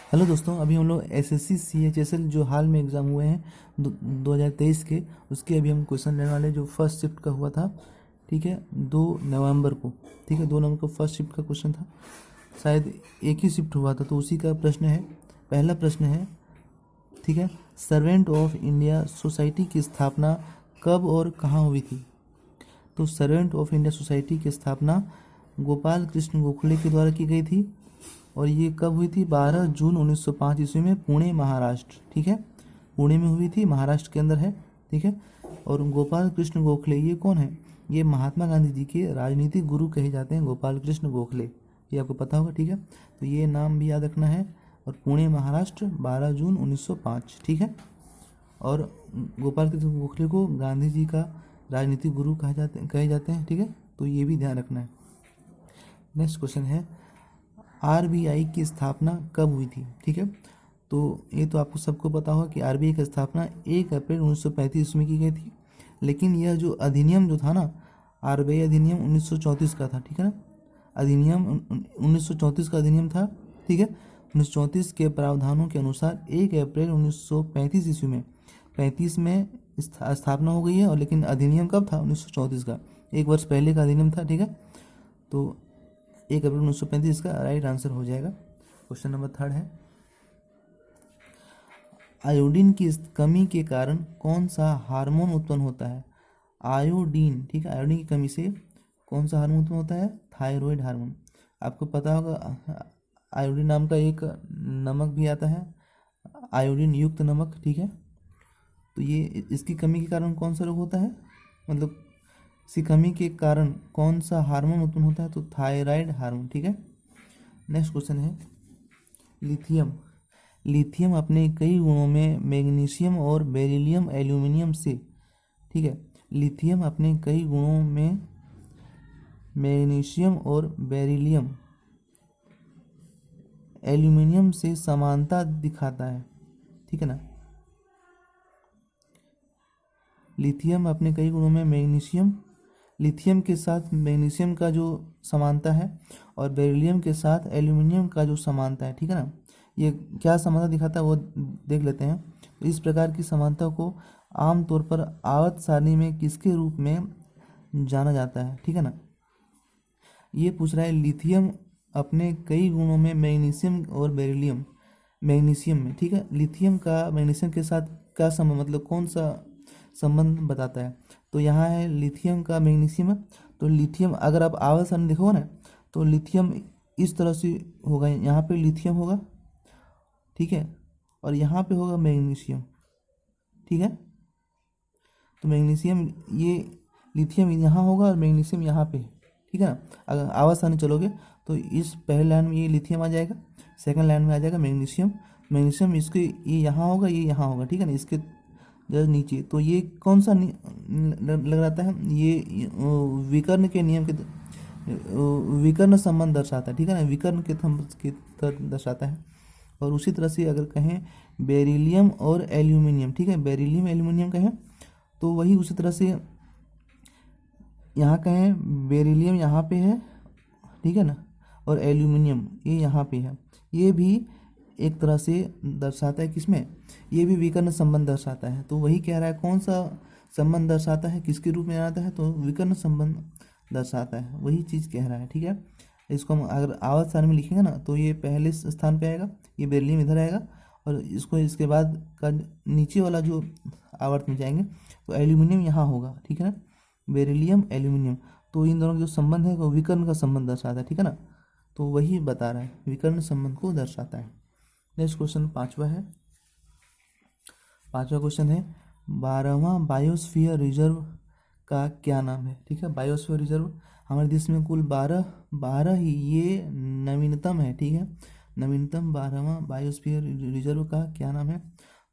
Hello दोस्तों, अभी हम लोग एसएससी सीएचएसएल जो हाल में एग्ज़ाम हुए हैं 2023 के, उसके अभी हम क्वेश्चन लेने वाले जो फर्स्ट शिफ्ट का हुआ था। ठीक है, 2 नवंबर को। ठीक है, 2 नवंबर को फर्स्ट शिफ्ट का क्वेश्चन था। शायद एक ही शिफ्ट हुआ था, तो उसी का प्रश्न है। पहला प्रश्न है, ठीक है, सर्वेंट ऑफ इंडिया सोसाइटी की स्थापना कब और कहाँ हुई थी? तो सर्वेंट ऑफ इंडिया सोसाइटी की स्थापना गोपाल कृष्ण गोखले के द्वारा की गई थी। और ये कब हुई थी? 12 जून 1905 ईस्वी में, पुणे महाराष्ट्र। ठीक है, पुणे में हुई थी, महाराष्ट्र के अंदर है। ठीक है, और गोपाल कृष्ण गोखले ये कौन है? ये महात्मा गांधी जी के राजनीतिक गुरु कहे जाते हैं, गोपाल कृष्ण गोखले। ये आपको पता होगा। ठीक है, तो ये नाम भी याद रखना है। और पुणे महाराष्ट्र, 12 जून 1905। ठीक है, और गोपाल कृष्ण गोखले को गांधी जी का राजनीतिक गुरु कहे जाते हैं। ठीक है, तो ये भी ध्यान रखना है। नेक्स्ट क्वेश्चन है, आरबीआई की स्थापना कब हुई थी? ठीक है, तो ये तो आपको सबको पता होगा कि आरबीआई की स्थापना 1 अप्रैल 1935 में की गई थी। लेकिन यह जो अधिनियम जो था ना, आरबीआई अधिनियम 1934 का था। ठीक है ना, अधिनियम 1934 का अधिनियम था। ठीक है, 1934 के प्रावधानों के अनुसार 1 अप्रैल 1935 ईस्वी में 35 में स्थापना हो गई है। और लेकिन अधिनियम कब था? 1934 का, 1 वर्ष पहले का अधिनियम था। ठीक है, तो 1 अप्रैल 1935 इसका राइट आंसर हो जाएगा। क्वेश्चन नंबर 3 है, आयोडीन की कमी के कारण कौन सा हार्मोन उत्पन्न होता है? आयोडीन, ठीक है, आयोडीन की कमी से कौन सा हार्मोन उत्पन्न होता है? Thyroid hormone. आपको पता होगा आयोडीन नाम का एक नमक भी आता है, आयोडीन युक्त नमक। ठीक है, तो ये इसकी कमी के कारण कौन सा रोग होता है? मतलब इसकी कमी के कारण कौन सा हार्मोन उत्पन्न होता है? तो थायराइड हार्मोन। ठीक है, नेक्स्ट क्वेश्चन है, लिथियम। लिथियम अपने कई गुणों में मैग्नीशियम और बेरिलियम एल्यूमिनियम से, ठीक है, लिथियम अपने कई गुणों में मैग्नीशियम और बेरिलियम एल्यूमिनियम से समानता दिखाता है। ठीक है ना, लिथियम अपने कई गुणों में मैग्नीशियम, लिथियम के साथ मैग्नीशियम का जो समानता है, और बेरिलियम के साथ एल्यूमिनियम का जो समानता है। ठीक है ना, ये क्या समानता दिखाता है वो देख लेते हैं। तो इस प्रकार की समानता को आमतौर पर आवर्त सारणी में किसके रूप में जाना जाता है? ठीक है ना, ये पूछ रहा है लिथियम अपने कई गुणों में मैग्नीशियम और बेरिलियम, मैग्नीशियम में। ठीक है, लिथियम का मैग्नीशियम के साथ क्या संबंध, मतलब कौन सा संबंध बताता है? तो यहाँ है लिथियम का मैग्नीशियम है। तो लिथियम अगर आप आवर्त सारणी देखोगे ना, तो लिथियम इस तरह से होगा, यहाँ पे लिथियम होगा। ठीक है, और यहाँ पे होगा मैग्नीशियम। ठीक है, तो मैग्नीशियम, ये लिथियम यहाँ होगा और मैग्नीशियम यहाँ पे है। ठीक है ना, अगर आवाज सारणी चलोगे तो इस पहले लाइन में ये लिथियम आ जाएगा, सेकंड लाइन में आ जाएगा मैग्नीशियम। मैग्नीशियम इसके ये यहाँ होगा, ये यहाँ होगा। ठीक है ना, इसके जस्ट नीचे। तो ये कौन सा लग रहता है? ये विकर्ण के नियम के विकर्ण संबंध दर्शाता है। ठीक है ना, विकर्ण के तरह दर्शाता है। और उसी तरह से अगर कहें बेरिलियम और एल्यूमिनियम, ठीक है, बेरिलियम एल्यूमिनियम कहें तो वही उसी तरह से यहाँ कहें बेरिलियम यहाँ पे है। ठीक है ना, और एल्यूमिनियम ये यहाँ पे है। ये भी एक तरह से दर्शाता है किसमें? ये भी विकर्ण संबंध दर्शाता है। तो वही कह रहा है कौन सा संबंध दर्शाता है, किसके रूप में आता है? तो विकर्ण संबंध दर्शाता है, वही चीज़ कह रहा है। ठीक है, इसको हम अगर आवर्त सारणी में लिखेंगे ना, तो ये पहले स्थान पे आएगा, ये बेरिलियम इधर आएगा, और इसको इसके बाद का नीचे वाला जो आवर्त में जाएंगे तो एल्यूमिनियम यहाँ होगा। ठीक है ना, बेरिलियम एल्यूमिनियम। तो इन दोनों का जो संबंध है वो विकर्ण का संबंध दर्शाता है। ठीक है ना, तो वही बता रहा है, विकर्ण संबंध को दर्शाता है। नेक्स्ट क्वेश्चन 5वां है। 5वां क्वेश्चन है, 12वां बायोस्फीयर रिजर्व का क्या नाम है? ठीक है, बायोस्फीयर रिजर्व हमारे देश में कुल 12 ही ये नवीनतम है। ठीक है, नवीनतम 12वां बायोस्फीयर रिजर्व का क्या नाम है?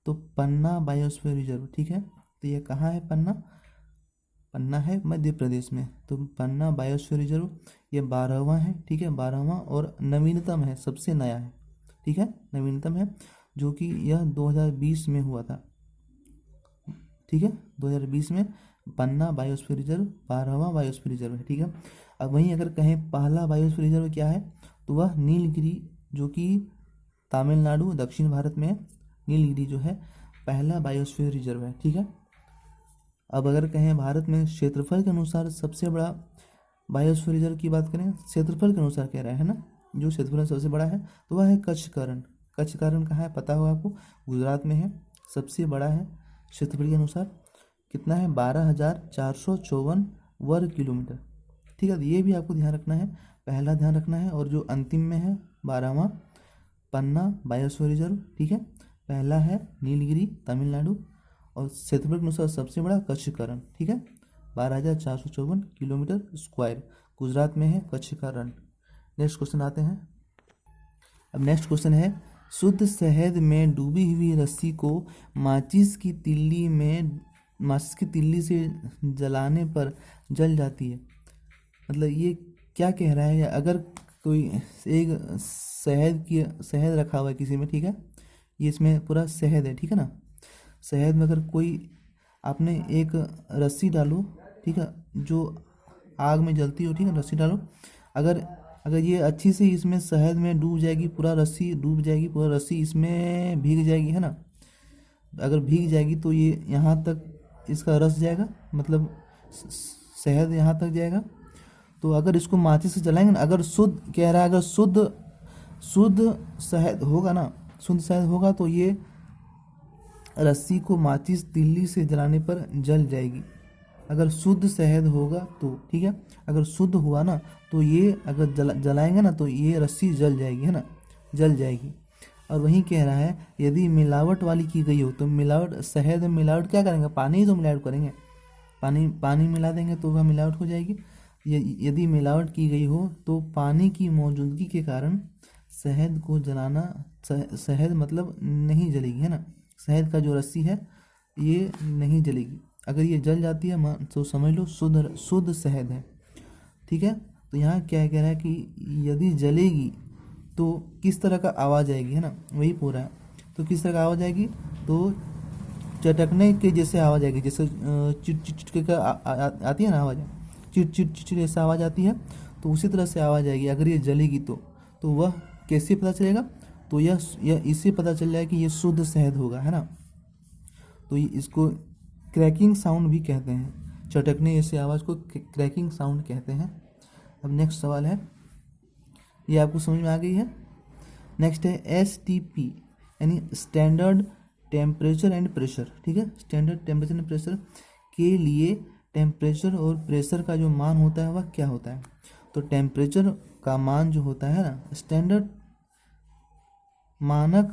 तो पन्ना बायोस्फीयर रिजर्व। ठीक है, तो ये कहाँ है? पन्ना, पन्ना है मध्य प्रदेश में। तो पन्ना बायोस्फीयर रिजर्व ये 12वां है। ठीक है, 12वां और नवीनतम है, सबसे नया है। ठीक है, नवीनतम है, जो कि यह 2020 में हुआ था। ठीक है, 2020 में पन्ना बायोस्फीयर रिजर्व 12वां बायोस्फीयर रिजर्व है। ठीक है, अब वहीं अगर कहें पहला बायोस्फीयर रिजर्व क्या है, तो वह नीलगिरी, जो कि तमिलनाडु दक्षिण भारत में है। नीलगिरी जो है पहला बायोस्फीयर रिजर्व है, ठीक है। अब अगर कहें भारत में क्षेत्रफल के अनुसार सबसे बड़ा बायोस्फीयर रिजर्व की बात करें, क्षेत्रफल के अनुसार कह रहा है ना, जो क्षेत्रफल में सबसे बड़ा है तो वह है कच्छकारण। कच्छकारण कहाँ है पता होगा आपको, गुजरात में है, सबसे बड़ा है क्षेत्रफल के अनुसार। कितना है, 12,454 वर्ग किलोमीटर, ठीक है। तो ये भी आपको ध्यान रखना है, पहला ध्यान रखना है। और जो अंतिम में है 12वां पन्ना बायोस्फीयर रिजर्व, ठीक है। पहला है नीलगिरी तमिलनाडु, और क्षेत्रफल के अनुसार सबसे बड़ा कच्छकारण, ठीक है। 12,454 किलोमीटर स्क्वायर गुजरात में है कच्छकारण। नेक्स्ट क्वेश्चन आते हैं। अब नेक्स्ट क्वेश्चन है, शुद्ध शहद में डूबी हुई रस्सी को माचिस की तिल्ली से जलाने पर जल जाती है। मतलब ये क्या कह रहा है, अगर कोई एक शहद रखा हुआ है किसी में, ठीक है, ये इसमें पूरा शहद है, ठीक है ना। शहद में अगर कोई आपने एक रस्सी डालो, ठीक है, जो आग में जलती हो, ठीक है, रस्सी डालो, अगर अगर ये अच्छी से इसमें शहद में डूब जाएगी, पूरा रस्सी डूब जाएगी, पूरा रस्सी इसमें भीग जाएगी, है ना। अगर भीग जाएगी तो ये यहाँ तक इसका रस जाएगा, मतलब शहद यहाँ तक जाएगा। तो अगर इसको माचिस से जलाएंगे ना, अगर शुद्ध कह रहा है, अगर शुद्ध शहद होगा ना, शुद्ध शहद होगा तो ये रस्सी को माचिस तिल्ली से जलाने पर जल जाएगी। अगर शुद्ध शहद होगा तो, ठीक है, अगर शुद्ध हुआ ना तो ये अगर जलाएंगे ना तो ये रस्सी जल जाएगी, है ना, जल जाएगी। और वहीं कह रहा है यदि मिलावट वाली की गई हो तो मिलावट, शहद में मिलावट क्या करेंगे, पानी ही तो मिलावट करेंगे, पानी मिला देंगे तो वह मिलावट हो जाएगी। यदि मिलावट की गई हो तो पानी की मौजूदगी के कारण शहद को जलाना, शहद मतलब नहीं जलेगी, है ना, शहद का जो रस्सी है ये नहीं जलेगी। अगर ये जल जाती है तो समझ लो शुद्ध शहद है, ठीक है। तो यहाँ क्या कह रहा है कि यदि जलेगी तो किस तरह का आवाज़ आएगी, है ना, वही पूरा है। तो किस तरह का आवाज़ आएगी, तो चटकने के जैसे आवाज़ आएगी, जैसे चिट चिट चिट का आती है ना आवाज़, चिट चिट चिट ऐसा आवाज़ आती है, तो उसी तरह से आवाज़ आएगी अगर ये जलेगी तो वह कैसे पता चलेगा, तो यह इससे पता चल जाएगा कि ये शुद्ध शहद होगा, है ना। तो इसको क्रैकिंग साउंड भी कहते हैं, चटकने जैसे आवाज़ को क्रैकिंग साउंड कहते हैं। अब नेक्स्ट सवाल है, ये आपको समझ में आ गई है। नेक्स्ट है STP यानी स्टैंडर्ड टेम्परेचर एंड प्रेशर, ठीक है। स्टैंडर्ड टेम्परेचर एंड प्रेशर के लिए टेम्परेचर और प्रेशर का जो मान होता है वह क्या होता है। तो टेम्परेचर का मान जो होता है ना, स्टैंडर्ड मानक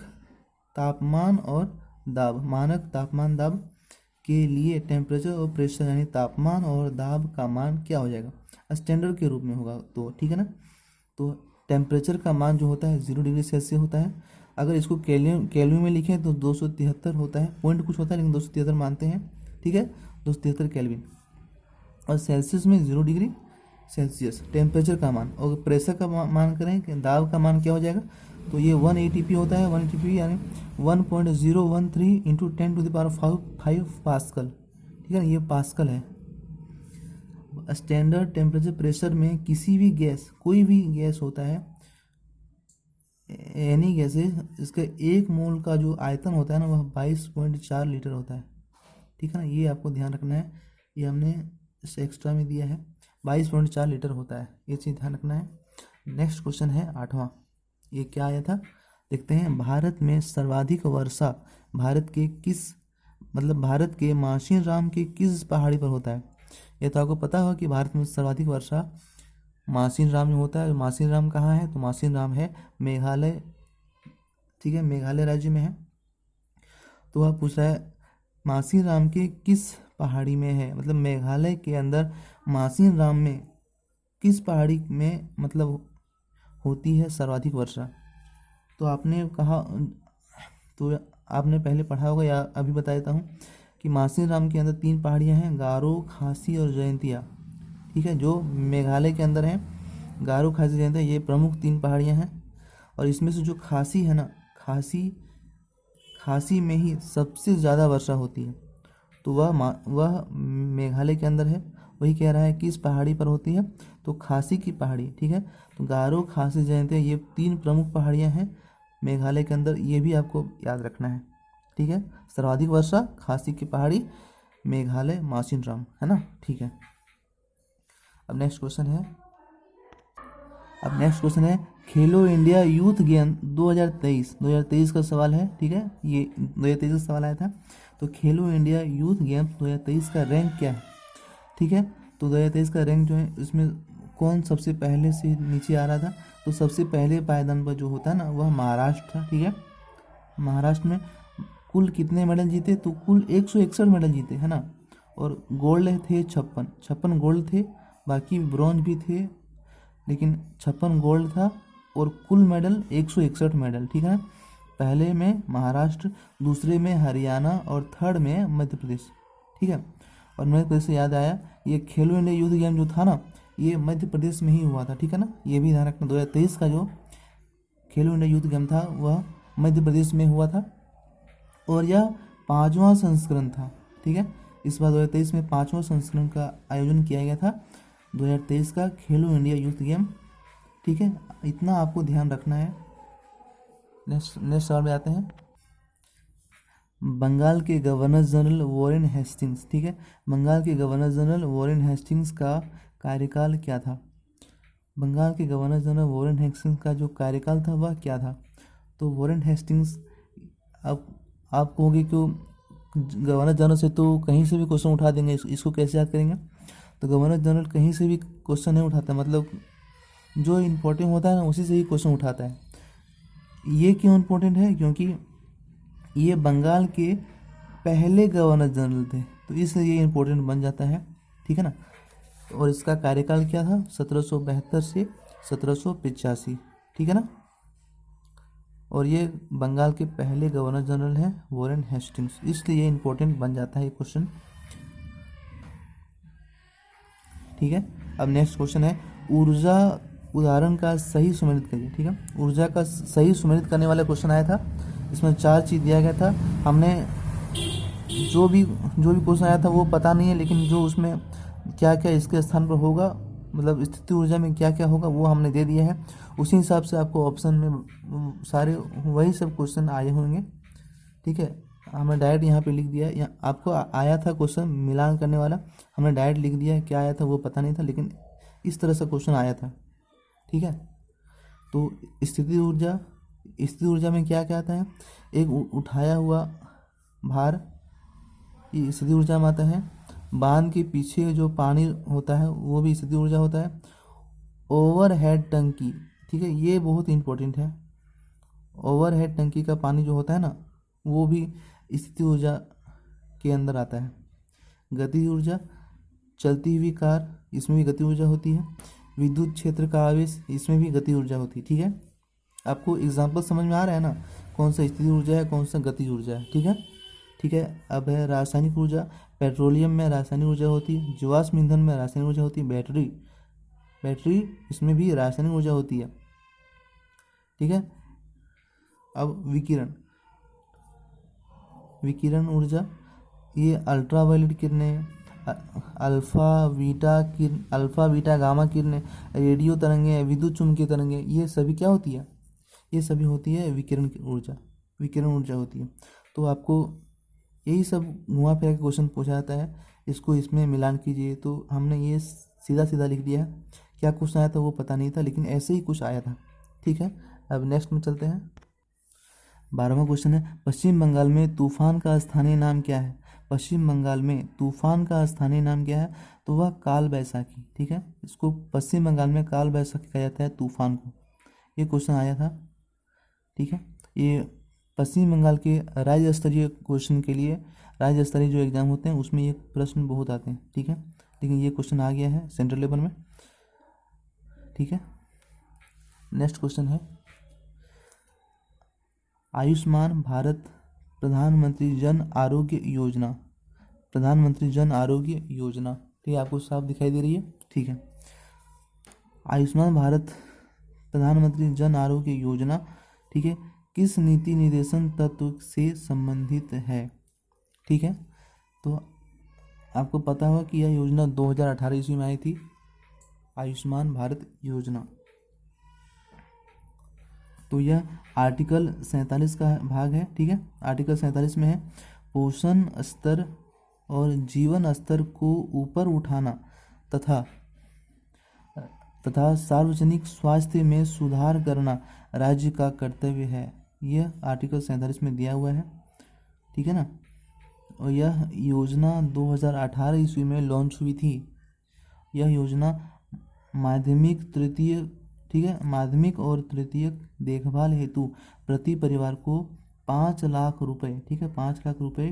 तापमान और दाब, मानक तापमान दाब के लिए टेम्परेचर और प्रेशर यानी तापमान और दाब का मान क्या हो जाएगा, स्टैंडर्ड के रूप में होगा, तो ठीक है ना। तो टेम्परेचर का मान जो होता है 0 डिग्री सेल्सियस होता है। अगर इसको केल्विन में लिखें तो 273 होता है, पॉइंट कुछ होता है लेकिन 273 मानते हैं, ठीक है, 273 केल्विन। और सेल्सियस में 0 डिग्री सेल्सियस टेम्परेचर का मान। और प्रेशर का मान करें कि दाब का मान क्या हो जाएगा, तो ये 1 ATP होता है, 1 ATP यानी 1.013 इंटू 10⁵ पास्कल, ठीक है ना, ये पास्कल है। स्टैंडर्ड टेम्परेचर प्रेशर में किसी भी गैस, कोई भी गैस होता है, एनी गैसेज, इसका 1 मोल का जो आयतन होता है ना वह 22.4 लीटर होता है, ठीक है ना। ये आपको ध्यान रखना है, ये हमने एक्स्ट्रा में दिया है, 22.4 लीटर होता है, ये चीज़ ध्यान रखना है। नेक्स्ट क्वेश्चन है 8वां, ये क्या आया था देखते हैं। भारत में सर्वाधिक वर्षा भारत के मासिनराम के किस पहाड़ी पर होता है। ये तो आपको पता होगा कि भारत में सर्वाधिक वर्षा मासिनराम में होता है। मासिनराम कहाँ है, तो मासिनराम है मेघालय, ठीक है, मेघालय राज्य में है। तो वह पूछ रहा है मासिनराम के किस पहाड़ी में है, मतलब मेघालय के अंदर मासिनराम में किस पहाड़ी में मतलब होती है सर्वाधिक वर्षा। तो आपने कहा, तो आपने पहले पढ़ा होगा या अभी बता देता हूँ कि मासिनराम के अंदर 3 पहाड़ियाँ हैं, गारो, खासी और जयंतिया, ठीक है, जो मेघालय के अंदर हैं। गारो, खासी, जयंतिया ये प्रमुख 3 पहाड़ियाँ हैं। और इसमें से जो खासी है ना, खासी में ही सबसे ज़्यादा वर्षा होती है, तो वह मेघालय के अंदर है। वही कह रहा है कि इस पहाड़ी पर होती है, तो खासी की पहाड़ी, ठीक है। तो गारो, खासी, जयंतिया ये 3 प्रमुख पहाड़ियाँ हैं मेघालय के अंदर, ये भी आपको याद रखना है, ठीक है। सर्वाधिक वर्षा खासी की पहाड़ी, मेघालय, माउसिनराम, है ना, ठीक है। अब नेक्स्ट क्वेश्चन है खेलो इंडिया यूथ गेम 2023 का सवाल है, ठीक है। ये 2023 का सवाल आया था। तो खेलो इंडिया यूथ गेम्स 2023 का रैंक क्या है, ठीक है। तो 2023 का रैंक जो है इसमें कौन सबसे पहले से नीचे आ रहा था, तो सबसे पहले पायदान पर जो होता है ना वह महाराष्ट्र था, ठीक है। महाराष्ट्र में कुल कितने मेडल जीते, तो कुल 161 मेडल जीते, है ना। और गोल्ड थे 56 गोल्ड थे, बाकी ब्रॉन्ज भी थे, लेकिन 56 गोल्ड था और कुल मेडल 161 मेडल, ठीक है। पहले में महाराष्ट्र, दूसरे में हरियाणा और थर्ड में मध्य प्रदेश, ठीक है। और मध्य प्रदेश से याद आया, ये खेलो इंडिया यूथ गेम जो था ना ये मध्य प्रदेश में ही हुआ था, ठीक है ना। ये भी ध्यान रखना, 2023 का जो खेलो इंडिया यूथ गेम था वह मध्य प्रदेश में हुआ था और यह 5वां संस्करण था, ठीक है। इस बार 2023 में 5वां संस्करण का आयोजन किया गया था 2023 का खेलो इंडिया यूथ गेम, ठीक है। इतना आपको ध्यान रखना है। नेक्स्ट सवाल में आते हैं। बंगाल के गवर्नर जनरल वॉरेन हेस्टिंग्स, ठीक है। बंगाल के गवर्नर जनरल वॉरेन हेस्टिंग्स का कार्यकाल क्या था। बंगाल के गवर्नर जनरल वॉरेन हेस्टिंग्स का जो कार्यकाल था वह क्या था। तो वॉरेन हेस्टिंग्स, अब आप कहोगे क्यों गवर्नर जनरल से तो कहीं से भी क्वेश्चन उठा देंगे, इसको कैसे याद करेंगे। तो गवर्नर जनरल कहीं से भी क्वेश्चन नहीं उठाता, मतलब जो इम्पोर्टेंट होता है ना उसी से ही क्वेश्चन उठाता है। ये क्यों इम्पोर्टेंट है, क्योंकि ये बंगाल के पहले गवर्नर जनरल थे, तो इसलिए ये इम्पोर्टेंट बन जाता है, ठीक है ना। और इसका कार्यकाल क्या था, 1772 से 1785, ठीक है ना। और ये बंगाल के पहले गवर्नर जनरल हैं वॉरेन हेस्टिंग्स, इसलिए ये इम्पोर्टेंट बन जाता है ये क्वेश्चन, ठीक है। अब नेक्स्ट क्वेश्चन है ऊर्जा उदाहरण का सही सुमेलित करिए, ठीक है। ऊर्जा का सही सुमेलित करने वाला क्वेश्चन आया था, इसमें 4 चीज़ दिया गया था। हमने जो भी क्वेश्चन आया था वो पता नहीं है, लेकिन जो उसमें क्या क्या इसके स्थान पर होगा, मतलब स्थिति ऊर्जा में क्या क्या होगा वो हमने दे दिया है। उसी हिसाब से आपको ऑप्शन में सारे वही सब क्वेश्चन आए होंगे, ठीक है। हमने डायरेक्ट यहाँ पे लिख दिया है, यहाँ आपको आया था क्वेश्चन मिलान करने वाला, हमने डायरेक्ट लिख दिया है, क्या आया था वो पता नहीं था, लेकिन इस तरह से क्वेश्चन आया था, ठीक है। तो स्थिति ऊर्जा में क्या क्या आता है, एक उठाया हुआ भार, ये स्थिति ऊर्जा में आता है। बांध के पीछे जो पानी होता है वो भी स्थिति ऊर्जा होता है। ओवरहेड टंकी, ठीक है, ये बहुत इंपॉर्टेंट है। ओवरहेड टंकी का पानी जो होता है ना वो भी स्थिति ऊर्जा के अंदर आता है। गति ऊर्जा, चलती हुई कार, इसमें भी गति ऊर्जा होती है। विद्युत क्षेत्र का आवेश, इसमें भी गति ऊर्जा होती है, ठीक है। आपको एग्जाम्पल समझ में आ रहा है ना, कौन सा स्थिति ऊर्जा है कौन सा गति ऊर्जा है, ठीक है, ठीक है। अब है रासायनिक ऊर्जा, पेट्रोलियम में रासायनिक ऊर्जा होती है, जीवाश्म ईंधन में रासायनिक ऊर्जा होती है, बैटरी इसमें भी रासायनिक ऊर्जा होती है, ठीक है। अब विकिरण ऊर्जा, ये अल्ट्रावायलेट किरणें, अल्फा बीटा गामा किरणें, रेडियो तरंगें, विद्युत चुम्बकीय तरंगें, ये सभी क्या होती है, ये सभी होती है विकिरण ऊर्जा होती है। तो आपको यही सब घुमा फिरा के क्वेश्चन पूछा जाता है, इसको इसमें मिलान कीजिए। तो हमने ये सीधा सीधा लिख दिया है, क्या क्वेश्चन आया था वो पता नहीं था, लेकिन ऐसे ही कुछ आया था, ठीक है। अब नेक्स्ट में चलते हैं। 12वां क्वेश्चन है पश्चिम बंगाल में तूफान का स्थानीय नाम क्या है। पश्चिम बंगाल में तूफान का स्थानीय नाम क्या है, तो वह काल बैसाखी, ठीक है। इसको पश्चिम बंगाल में काल बैसाखी कहा जाता है तूफान को, ये क्वेश्चन आया था, ठीक है। ये पश्चिम बंगाल के राज्य स्तरीय क्वेश्चन के लिए, राज्य स्तरीय जो एग्जाम होते हैं उसमें ये प्रश्न बहुत आते हैं, ठीक है। लेकिन ये क्वेश्चन आ गया है सेंट्रल लेवल में, ठीक है। नेक्स्ट क्वेश्चन है आयुष्मान भारत प्रधानमंत्री जन आरोग्य योजना, ठीक है, आपको साफ दिखाई दे रही है, ठीक है। आयुष्मान भारत प्रधानमंत्री जन आरोग्य योजना, ठीक है, किस नीति निर्देशन तत्व से संबंधित है, ठीक है। तो आपको पता होगा कि यह योजना 2018 ईस्वी में आई थी, आयुष्मान भारत योजना। तो यह आर्टिकल 47 का भाग है, ठीक है। आर्टिकल 47 में है पोषण स्तर और जीवन स्तर को ऊपर उठाना तथा सार्वजनिक स्वास्थ्य में सुधार करना राज्य का कर्तव्य है। यह आर्टिकल 47 में दिया हुआ है, ठीक है ना। और यह योजना 2018 ईस्वी में लॉन्च हुई थी। यह योजना माध्यमिक तृतीय, ठीक है, माध्यमिक और तृतीयक देखभाल हेतु प्रति परिवार को 5 लाख रुपए, ठीक है, 5 लाख रुपए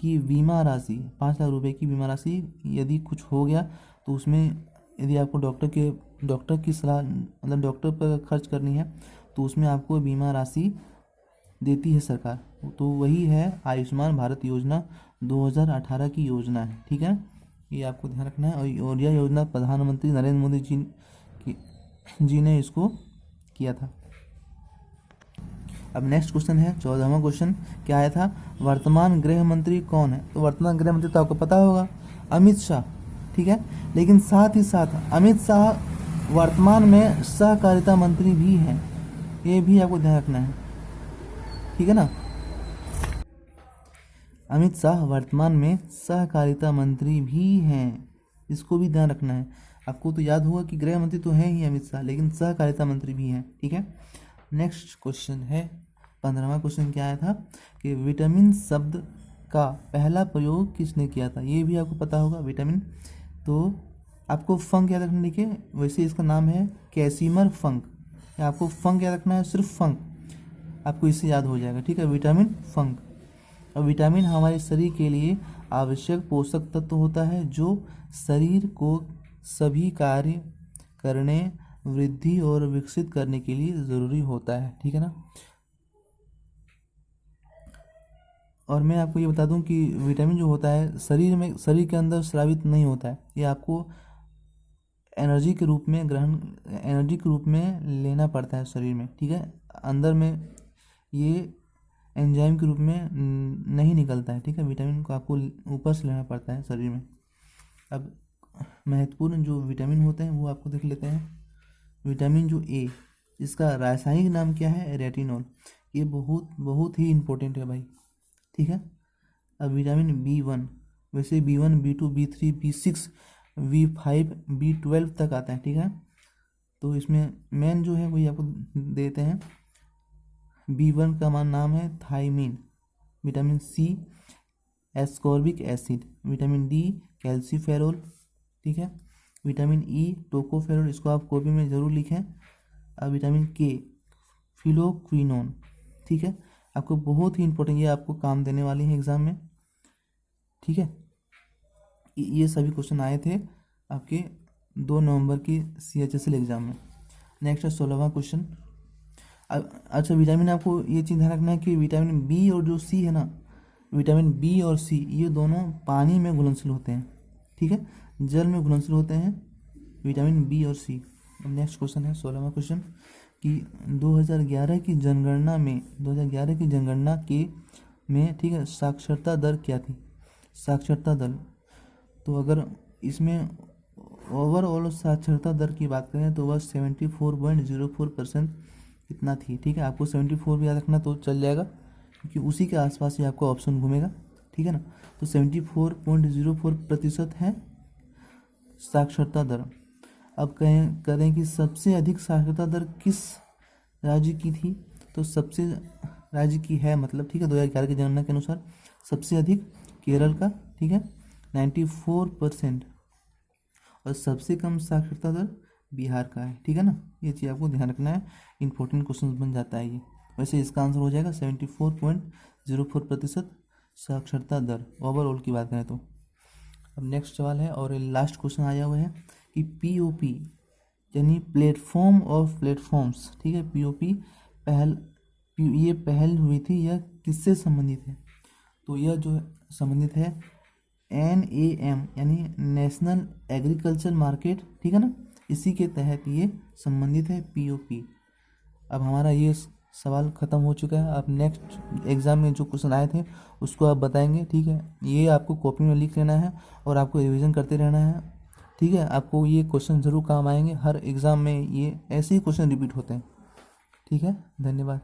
की बीमा राशि, 5 लाख रुपए की बीमा राशि यदि कुछ हो गया तो उसमें यदि आपको डॉक्टर की सलाह मतलब डॉक्टर पर खर्च करनी है तो उसमें आपको बीमा राशि देती है सरकार। तो वही है आयुष्मान भारत योजना 2018 की योजना है, ठीक है। ये आपको ध्यान रखना है। और यह योजना प्रधानमंत्री नरेंद्र मोदी जी ने इसको किया था। अब नेक्स्ट क्वेश्चन है 14वां क्वेश्चन, क्या आया था, वर्तमान गृह मंत्री कौन है। तो वर्तमान गृह मंत्री तो आपको पता होगा, अमित शाह, ठीक है। लेकिन साथ ही साथ अमित शाह वर्तमान में सहकारिता मंत्री भी हैं, ये भी आपको ध्यान रखना है, ठीक है ना। अमित शाह वर्तमान में सहकारिता मंत्री भी हैं, इसको भी ध्यान रखना है। आपको तो याद होगा कि गृह मंत्री तो हैं ही अमित शाह, लेकिन सहकारिता मंत्री भी हैं, ठीक है। नेक्स्ट क्वेश्चन है 15वां क्वेश्चन, क्या आया था कि विटामिन शब्द का पहला प्रयोग किसने किया था। ये भी आपको पता होगा, विटामिन। तो आपको फंक याद रखना, देखिए वैसे इसका नाम है कैसिमर फंक। आपको फंक याद रखना है, सिर्फ फंक, आपको इससे याद हो जाएगा, ठीक है, विटामिन फंक। और विटामिन हमारे शरीर के लिए आवश्यक पोषक तत्व होता है जो शरीर को सभी कार्य करने, वृद्धि और विकसित करने के लिए ज़रूरी होता है, ठीक है ना। और मैं आपको ये बता दूं कि विटामिन जो होता है शरीर के अंदर स्रावित नहीं होता है, ये आपको एनर्जी के रूप में लेना पड़ता है शरीर में, ठीक है। अंदर में ये एंजाइम के रूप में नहीं निकलता है, ठीक है। विटामिन को आपको ऊपर से लेना पड़ता है शरीर में। अब महत्वपूर्ण जो विटामिन होते हैं वो आपको देख लेते हैं। विटामिन जो ए, इसका रासायनिक नाम क्या है, रेटिनॉल। ये बहुत बहुत ही इम्पोर्टेंट है भाई, ठीक है। अब विटामिन B1, वैसे B1, B2, B3, B6, B5, B12 तक आता है, ठीक है। तो इसमें मेन जो है वही आपको देते हैं। B1 का नाम है thiamine. Vitamin C ascorbic acid. Vitamin D calciferol, ठीक है। विटामिन E टोकोफेरोल, इसको आप कॉपी में ज़रूर लिखें। अब विटामिन K फिलोक्विनोन, ठीक है। आपको बहुत ही इंपॉर्टेंट, ये आपको काम देने वाली है एग्जाम में, ठीक है। ये सभी क्वेश्चन आए थे आपके 2 नवंबर की CHSL एग्जाम में। नेक्स्ट है 16वां क्वेश्चन। अच्छा, विटामिन आपको ये चीज़ ध्यान रखना है कि विटामिन बी और जो सी है ना, विटामिन बी और सी ये दोनों पानी में घुलनशील होते हैं, ठीक है, जल में घुलनशील होते हैं विटामिन बी और सी। नेक्स्ट क्वेश्चन है 16वां क्वेश्चन कि 2011 की जनगणना में ठीक है साक्षरता दर क्या थी। साक्षरता दर, तो अगर इसमें ओवरऑल साक्षरता दर की बात करें तो वह 74.04% इतना थी, ठीक है। आपको 74 भी याद रखना तो चल जाएगा क्योंकि उसी के आसपास ही आपका ऑप्शन घूमेगा, ठीक है ना। तो 74.04% है साक्षरता दर। अब करें कि सबसे अधिक साक्षरता दर किस राज्य की थी, तो सबसे राज्य की है मतलब, ठीक है, 2011 की जनगणना के अनुसार सबसे अधिक केरल का, ठीक है, 94%। और सबसे कम साक्षरता दर बिहार का है, ठीक है ना। ये चीज़ आपको ध्यान रखना है, इंपॉर्टेंट क्वेश्चन बन जाता है ये। वैसे इसका आंसर हो जाएगा 74.04% साक्षरता दर ओवरऑल की बात करें तो। अब नेक्स्ट सवाल है और लास्ट क्वेश्चन आया हुआ है कि POP यानी प्लेटफॉर्म ऑफ प्लेटफॉर्म्स, ठीक है, POP ये पहल हुई थी, यह किससे संबंधित है। तो यह जो संबंधित है NAM यानी नेशनल एग्रीकल्चर मार्केट, ठीक है ना, इसी के तहत ये संबंधित है POP। अब हमारा ये सवाल ख़त्म हो चुका है। अब नेक्स्ट एग्ज़ाम में जो क्वेश्चन आए थे उसको आप बताएंगे, ठीक है। ये आपको कॉपी में लिख लेना है और आपको रिवीजन करते रहना है, ठीक है। आपको ये क्वेश्चन ज़रूर काम आएंगे, हर एग्ज़ाम में ये ऐसे ही क्वेश्चन रिपीट होते हैं, ठीक है। ठीक है, धन्यवाद।